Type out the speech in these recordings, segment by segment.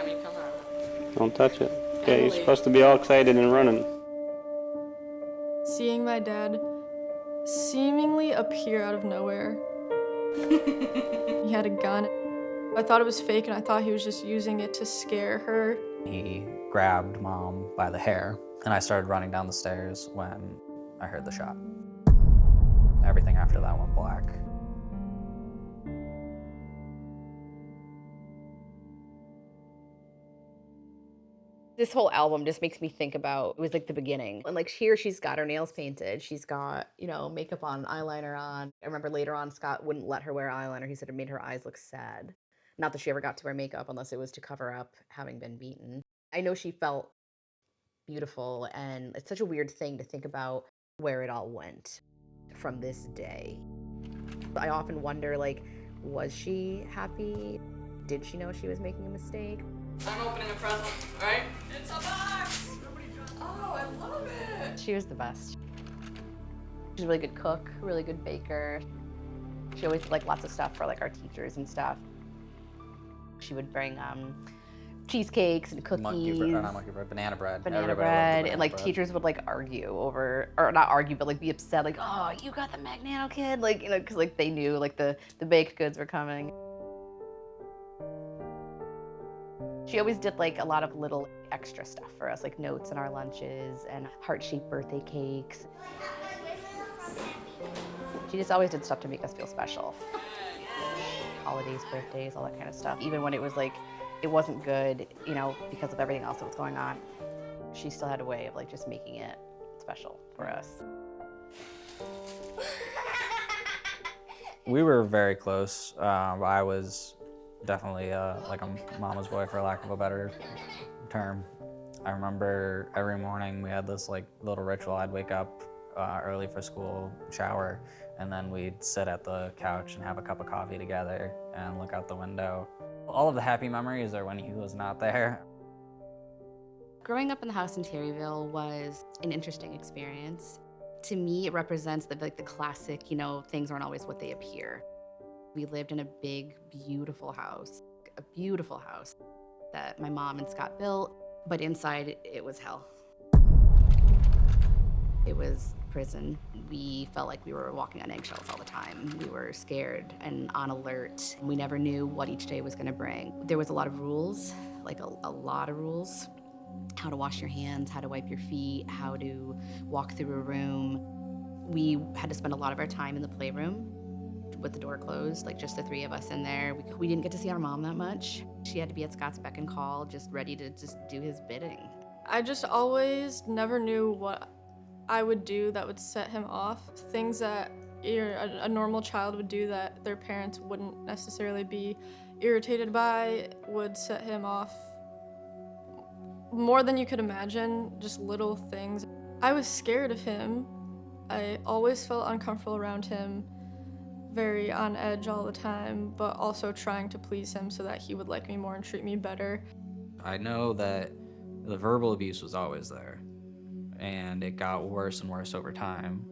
Gabby, come on. Don't touch it. Okay, you're supposed to be all excited and running. Seeing my dad seemingly appear out of nowhere. He had a gun. I thought it was fake, and I thought he was just using it to scare her. He grabbed Mom by the hair, and I started running down the stairs when I heard the shot. Everything after that went black. This whole album just makes me think about, it was like the beginning. And like here, she's got her nails painted. She's got, you know, makeup on, eyeliner on. I remember later on, Scott wouldn't let her wear eyeliner. He said it made her eyes look sad. Not that she ever got to wear makeup unless it was to cover up having been beaten. I know she felt beautiful, and it's such a weird thing to think about where it all went from this day. I often wonder, like, was she happy? Did she know she was making a mistake? I'm opening a present, all right? It's a box! Oh, I love it! She was the best. She's a really good cook, really good baker. She always did like lots of stuff for like our teachers and stuff. She would bring cheesecakes and cookies. Banana bread. Banana bread. And like teachers would like argue over, or not argue, but like be upset, like, oh, you got the Magnano kid? Like, you know, because like they knew like the baked goods were coming. She always did like a lot of little extra stuff for us, like notes in our lunches and heart-shaped birthday cakes. She just always did stuff to make us feel special. Holidays, birthdays, all that kind of stuff. Even when it was like, it wasn't good, you know, because of everything else that was going on, she still had a way of like just making it special for us. We were very close. I was definitely like a mama's boy, for lack of a better term. I remember every morning we had this like little ritual. I'd wake up early for school, shower, and then we'd sit at the couch and have a cup of coffee together and look out the window. All of the happy memories are when he was not there. Growing up in the house in Terryville was an interesting experience. To me, it represents the classic, you know, things aren't always what they appear. We lived in a big, beautiful house that my mom and Scott built, but inside it was hell. It was prison. We felt like we were walking on eggshells all the time. We were scared and on alert. We never knew what each day was gonna bring. There was a lot of rules, like a lot of rules. How to wash your hands, how to wipe your feet, how to walk through a room. We had to spend a lot of our time in the playroom with the door closed, like just the three of us in there. We didn't get to see our mom that much. She had to be at Scott's beck and call, just ready to just do his bidding. I just always never knew what I would do that would set him off. Things that a normal child would do that their parents wouldn't necessarily be irritated by would set him off more than you could imagine, just little things. I was scared of him. I always felt uncomfortable around him, very on edge all the time, but also trying to please him so that he would like me more and treat me better. I know that the verbal abuse was always there, and it got worse and worse over time.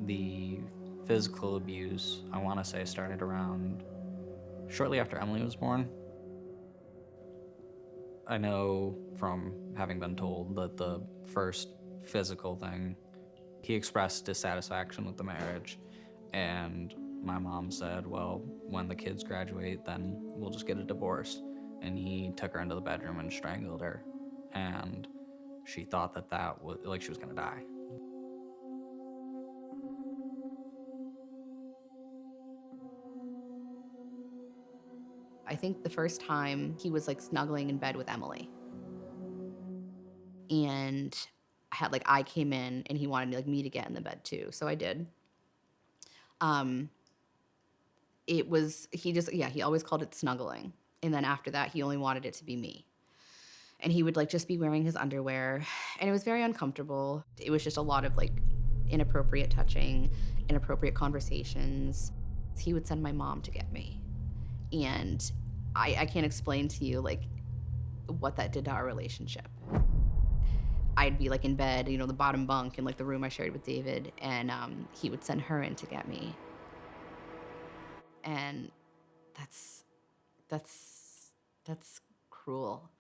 The physical abuse, I want to say, started around shortly after Emily was born. I know from having been told that the first physical thing, he expressed dissatisfaction with the marriage, and my mom said, well, when the kids graduate, then we'll just get a divorce. And he took her into the bedroom and strangled her, and she thought that was like she was gonna die. I think the first time he was like snuggling in bed with Emily. And I came in and he wanted me to get in the bed too. So I did. He always called it snuggling. And then after that, he only wanted it to be me. And he would just be wearing his underwear, and it was very uncomfortable. It was just a lot of inappropriate touching, inappropriate conversations. He would send my mom to get me. And I can't explain to you what that did to our relationship. I'd be in bed, the bottom bunk in the room I shared with David, and he would send her in to get me. And that's cruel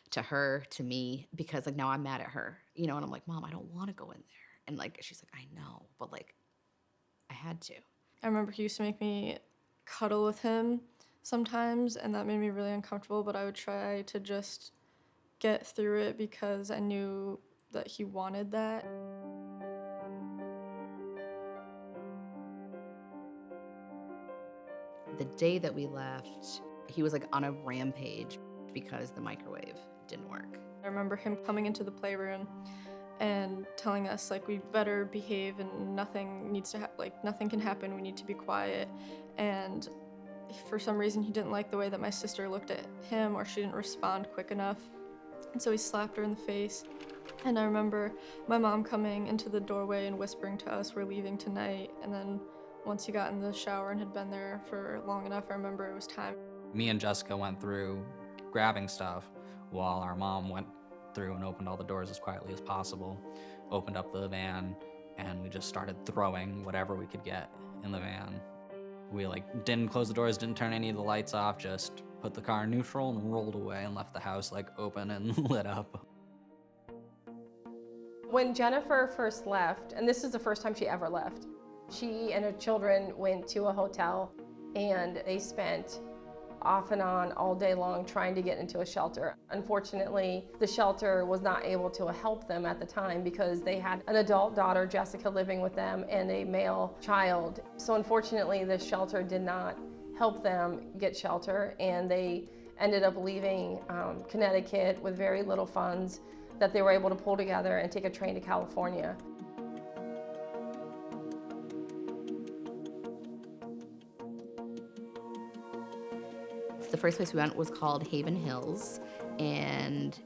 to her, to me, because like now I'm mad at her, and I'm like, Mom, I don't want to go in there. And like, she's like, I know, but like, I had to. I remember he used to make me cuddle with him sometimes, and that made me really uncomfortable, but I would try to just get through it because I knew that he wanted that. The day that we left, he was like on a rampage because the microwave didn't work. I remember him coming into the playroom and telling us like we better behave and nothing needs to nothing can happen, we need to be quiet. And for some reason he didn't like the way that my sister looked at him, or she didn't respond quick enough, and so he slapped her in the face. And I remember my mom coming into the doorway and whispering to us, we're leaving tonight. And then once he got in the shower and had been there for long enough, I remember it was time. Me and Jessica went through grabbing stuff while our mom went through and opened all the doors as quietly as possible, opened up the van, and we just started throwing whatever we could get in the van. We didn't close the doors, didn't turn any of the lights off, just put the car in neutral and rolled away and left the house open and lit up. When Jennifer first left, and this is the first time she ever left, she and her children went to a hotel and they spent off and on all day long trying to get into a shelter. Unfortunately, the shelter was not able to help them at the time because they had an adult daughter, Jessica, living with them and a male child. So unfortunately, the shelter did not help them get shelter, and they ended up leaving Connecticut with very little funds that they were able to pull together and take a train to California. The first place we went was called Haven Hills, and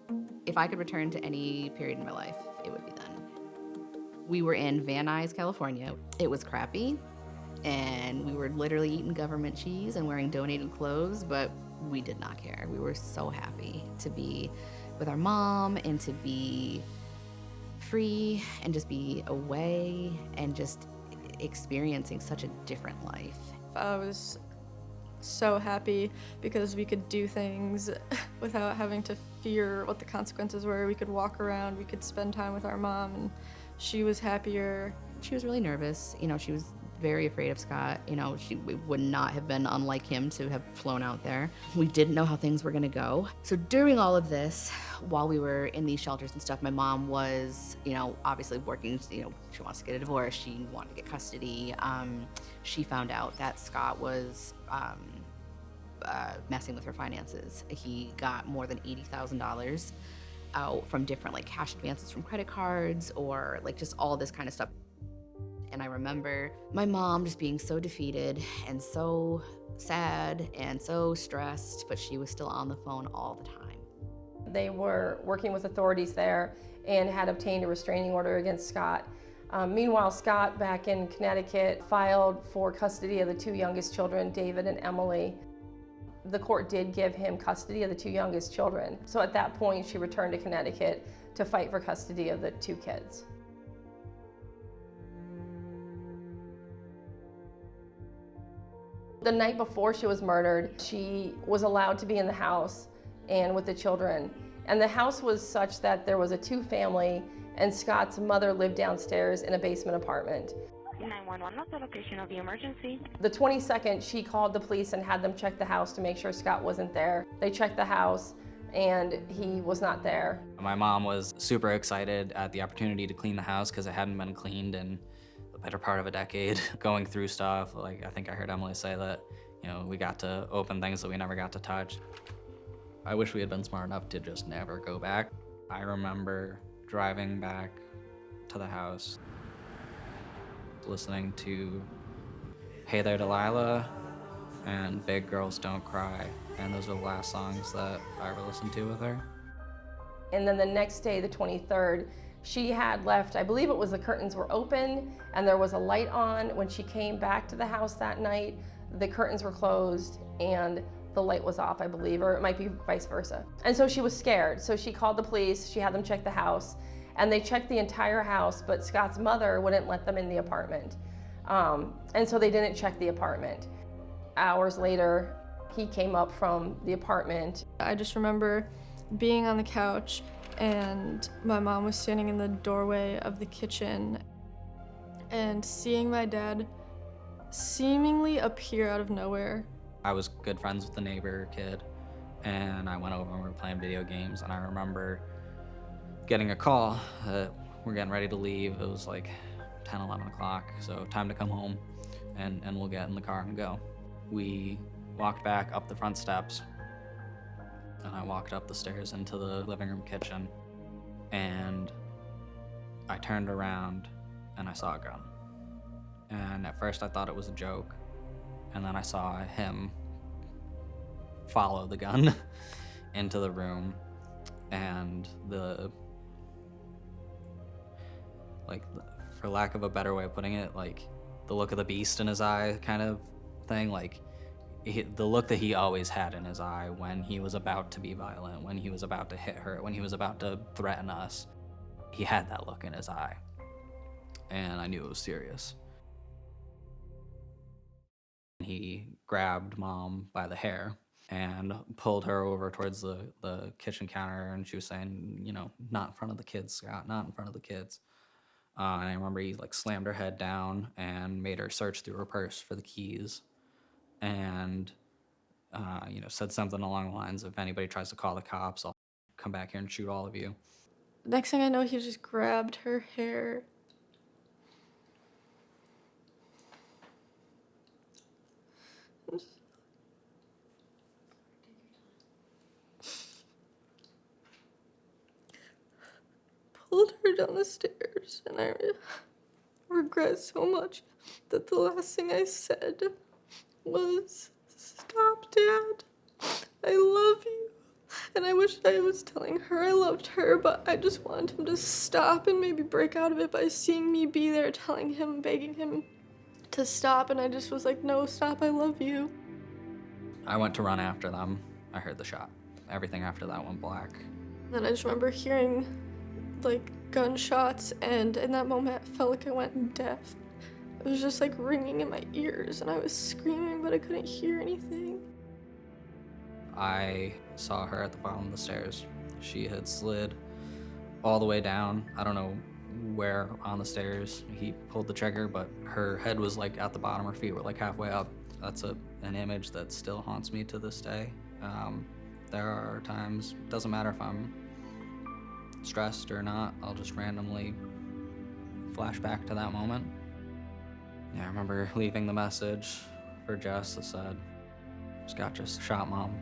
if I could return to any period in my life, it would be then. We were in Van Nuys, California. It was crappy, and we were literally eating government cheese and wearing donated clothes, but we did not care. We were so happy to be with our mom and to be free and just be away and just experiencing such a different life. I was so happy because we could do things without having to fear what the consequences were. We could walk around, we could spend time with our mom, and she was happier. She was really nervous. She was very afraid of Scott. We would not have been unlike him to have flown out there. We didn't know how things were gonna go. So during all of this, while we were in these shelters and stuff, my mom was, obviously working, she wants to get a divorce, she wanted to get custody. She found out that Scott was messing with her finances. He got more than $80,000 out from different cash advances from credit cards or just all this kind of stuff. And I remember my mom just being so defeated and so sad and so stressed, but she was still on the phone all the time. They were working with authorities there and had obtained a restraining order against Scott. Meanwhile, Scott, back in Connecticut, filed for custody of the two youngest children, David and Emily. The court did give him custody of the two youngest children. So at that point, she returned to Connecticut to fight for custody of the two kids. The night before she was murdered, she was allowed to be in the house and with the children. And the house was such that there was a two-family, and Scott's mother lived downstairs in a basement apartment. 911, what's the location of the emergency? The 22nd, she called the police and had them check the house to make sure Scott wasn't there. They checked the house, and he was not there. My mom was super excited at the opportunity to clean the house because it hadn't been cleaned in the better part of a decade. Going through stuff, I think I heard Emily say that, we got to open things that we never got to touch. I wish we had been smart enough to just never go back. I remember driving back to the house, listening to Hey There Delilah and Big Girls Don't Cry, and those are the last songs that I ever listened to with her. And then the next day, the 23rd, she had left, I believe it was the curtains were open and there was a light on. When she came back to the house that night, the curtains were closed and the light was off, I believe, or it might be vice versa. And so she was scared. So she called the police, she had them check the house, and they checked the entire house, but Scott's mother wouldn't let them in the apartment. And so they didn't check the apartment. Hours later, He came up from the apartment. I just remember being on the couch and my mom was standing in the doorway of the kitchen and seeing my dad seemingly appear out of nowhere. I was good friends with the neighbor kid, and I went over and we were playing video games, and I remember getting a call that we're getting ready to leave. It was like 10, 11 o'clock, so time to come home, and we'll get in the car and go. We walked back up the front steps, and I walked up the stairs into the living room kitchen, and I turned around and I saw a gun. And at first I thought it was a joke, and then I saw him follow the gun into the room, and for lack of a better way of putting it, like the look of the beast in his eye kind of thing, like the look that he always had in his eye when he was about to be violent, when he was about to hit her, when he was about to threaten us. He had that look in his eye, and I knew it was serious. He grabbed Mom by the hair and pulled her over towards the kitchen counter, and she was saying, you know, not in front of the kids, Scott, not in front of the kids. And I remember he like slammed her head down and made her search through her purse for the keys, and you know, said something along the lines of, if anybody tries to call the cops, I'll come back here and shoot all of you. Next thing I know, he just grabbed her hair. Pulled her down the stairs, and I regret so much that the last thing I said was, "Stop, Dad. I love you." And I wish I was telling her I loved her, but I just wanted him to stop and maybe break out of it by seeing me be there, telling him, begging him to stop, and I just was like, "No, stop, I love you." I went to run after them. I heard the shot. Everything after that went black. Then I just remember hearing like gunshots, and in that moment I felt like I went deaf. It was just like ringing in my ears, and I was screaming, but I couldn't hear anything. I saw her at the bottom of the stairs. She had slid all the way down. I don't know where on the stairs he pulled the trigger, but her head was like at the bottom, her feet were like halfway up. That's an image that still haunts me to this day. There are times, doesn't matter if I'm stressed or not, I'll just randomly flash back to that moment. Yeah, I remember leaving the message for Jess that said, "Scott just shot Mom."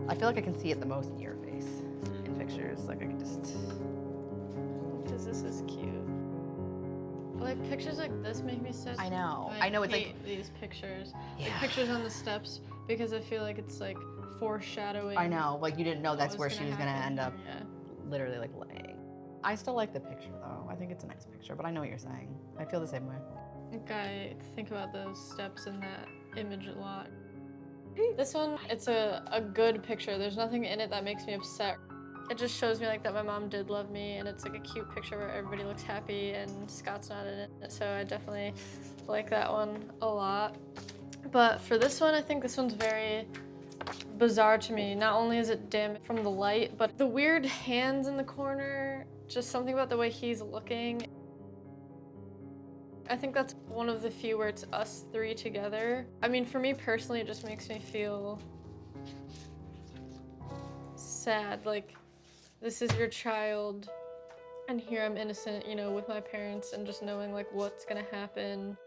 I feel like I can see it the most in your face in pictures. Like I can just. Because this is cute. Like pictures like this make me sad. I know. I I know. It's hate like these pictures. Yeah. Like pictures on the steps, because I feel like it's like foreshadowing. I know. Like you didn't know that's what where was she was gonna happen. end up. Yeah. Literally like laying. I still like the picture though. I think it's a nice picture, but I know what you're saying. I feel the same way. Like I think about those steps in that image a lot. This one, it's a good picture. There's nothing in it that makes me upset. It just shows me like that my mom did love me, and it's like a cute picture where everybody looks happy and Scott's not in it. So I definitely like that one a lot. But for this one, I think this one's very bizarre to me. Not only is it dim from the light, but the weird hands in the corner, just something about the way he's looking. I think that's one of the few where it's us three together. I mean, for me personally, it just makes me feel sad. Like, this is your child, and here I'm innocent, you know, with my parents, and just knowing like what's gonna happen.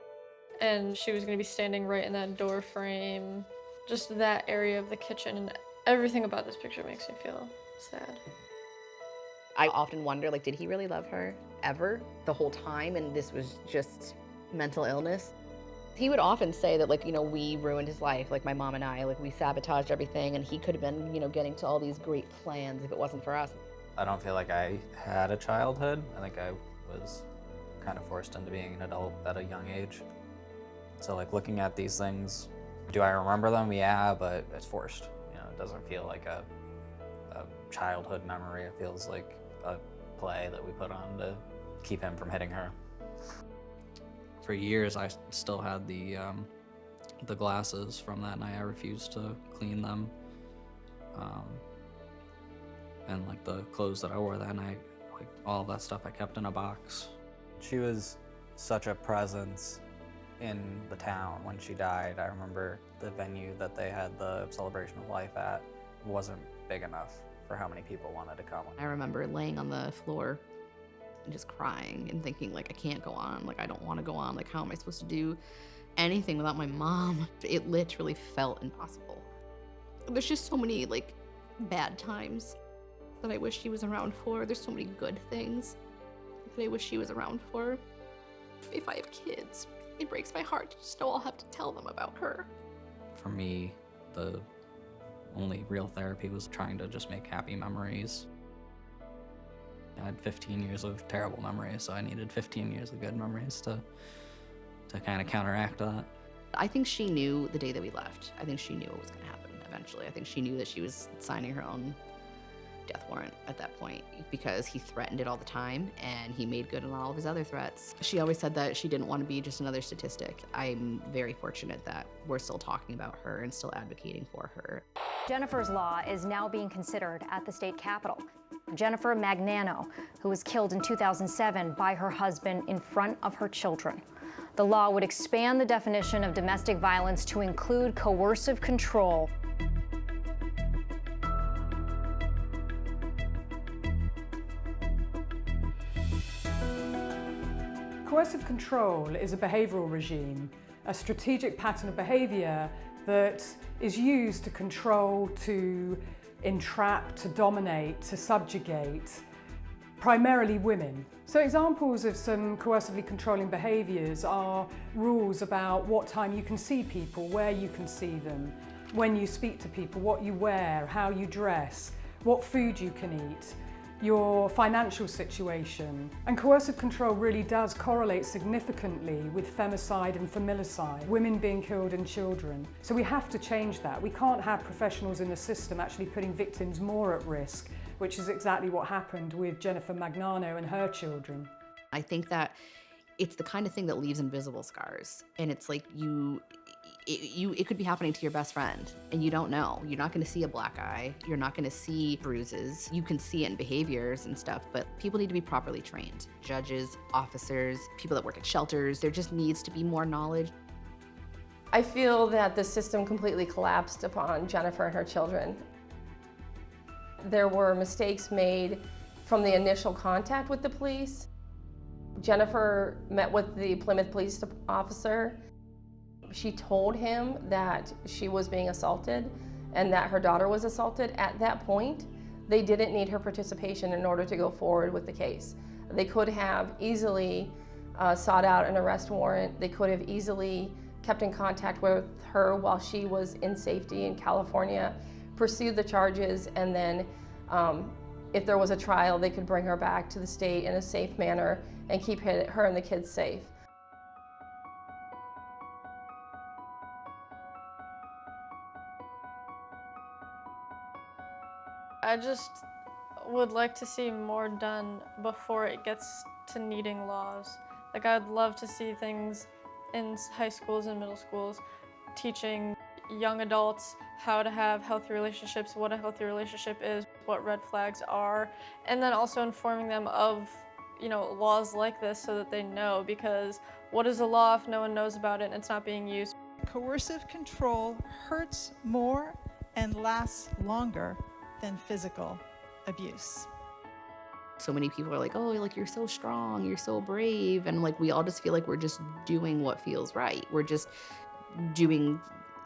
And she was gonna be standing right in that door frame. Just that area of the kitchen, and everything about this picture makes me feel sad. I often wonder, like, did he really love her ever the whole time? And this was just mental illness? He would often say that, like, you know, we ruined his life, like my mom and I, like we sabotaged everything, and he could have been, you know, getting to all these great plans if it wasn't for us. I don't feel like I had a childhood. I think I was kind of forced into being an adult at a young age. So like looking at these things, do I remember them? Yeah, but it's forced. You know, It doesn't feel like a childhood memory. It feels like a play that we put on to keep him from hitting her. For years, I still had the glasses from that night. I refused to clean them. And like the clothes that I wore that night, like all of that stuff I kept in a box. She was such a presence in the town when she died. I remember the venue that they had the celebration of life at wasn't big enough for how many people wanted to come. I remember laying on the floor and just crying and thinking, like, I can't go on. Like, I don't want to go on. Like, how am I supposed to do anything without my mom? It literally felt impossible. There's just so many, like, bad times that I wish she was around for. There's so many good things that I wish she was around for. If I have kids, it breaks my heart to just know I'll have to tell them about her. For me, the only real therapy was trying to just make happy memories. I had 15 years of terrible memories, so I needed 15 years of good memories to kind of counteract that. I think she knew the day that we left. I think she knew it was going to happen eventually. I think she knew that she was signing her own death warrant at that point because he threatened it all the time and he made good on all of his other threats. She always said that she didn't want to be just another statistic. I'm very fortunate that we're still talking about her and still advocating for her. Jennifer's law is now being considered at the state capitol. Jennifer Magnano, who was killed in 2007 by her husband in front of her children. The law would expand the definition of domestic violence to include coercive control. Coercive control is a behavioural regime, a strategic pattern of behaviour that is used to control, to entrap, to dominate, to subjugate, primarily women. So examples of some coercively controlling behaviours are rules about what time you can see people, where you can see them, when you speak to people, what you wear, how you dress, what food you can eat, your financial situation. And coercive control really does correlate significantly with femicide and familicide, women being killed and children. So we have to change that. We can't have professionals in the system actually putting victims more at risk, which is exactly what happened with Jennifer Magnano and her children. I think that it's the kind of thing that leaves invisible scars. And it's like it could be happening to your best friend and you don't know. You're not gonna see a black eye. You're not gonna see bruises. You can see it in behaviors and stuff, but people need to be properly trained. Judges, officers, people that work at shelters, there just needs to be more knowledge. I feel that the system completely collapsed upon Jennifer and her children. There were mistakes made from the initial contact with the police. Jennifer met with the Plymouth police officer. She told him that she was being assaulted and that her daughter was assaulted. At that point, they didn't need her participation in order to go forward with the case. They could have easily sought out an arrest warrant. They could have easily kept in contact with her while she was in safety in California, pursued the charges, and then if there was a trial, they could bring her back to the state in a safe manner and keep her and the kids safe. I just would like to see more done before it gets to needing laws. Like, I'd love to see things in high schools and middle schools teaching young adults how to have healthy relationships, what a healthy relationship is, what red flags are, and then also informing them of, laws like this so that they know, because what is a law if no one knows about it and it's not being used? Coercive control hurts more and lasts longer than physical abuse. So many people are like, oh, like, you're so strong, you're so brave. And like, we all just feel like we're just doing what feels right. We're just doing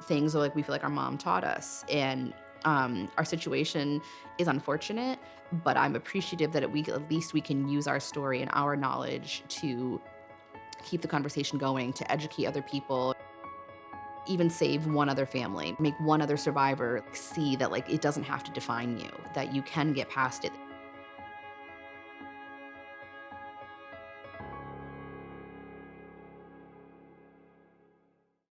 things like we feel like our mom taught us. And our situation is unfortunate, but I'm appreciative that at least we can use our story and our knowledge to keep the conversation going, to educate other people, even save one other family, make one other survivor see that, like, it doesn't have to define you, that you can get past it.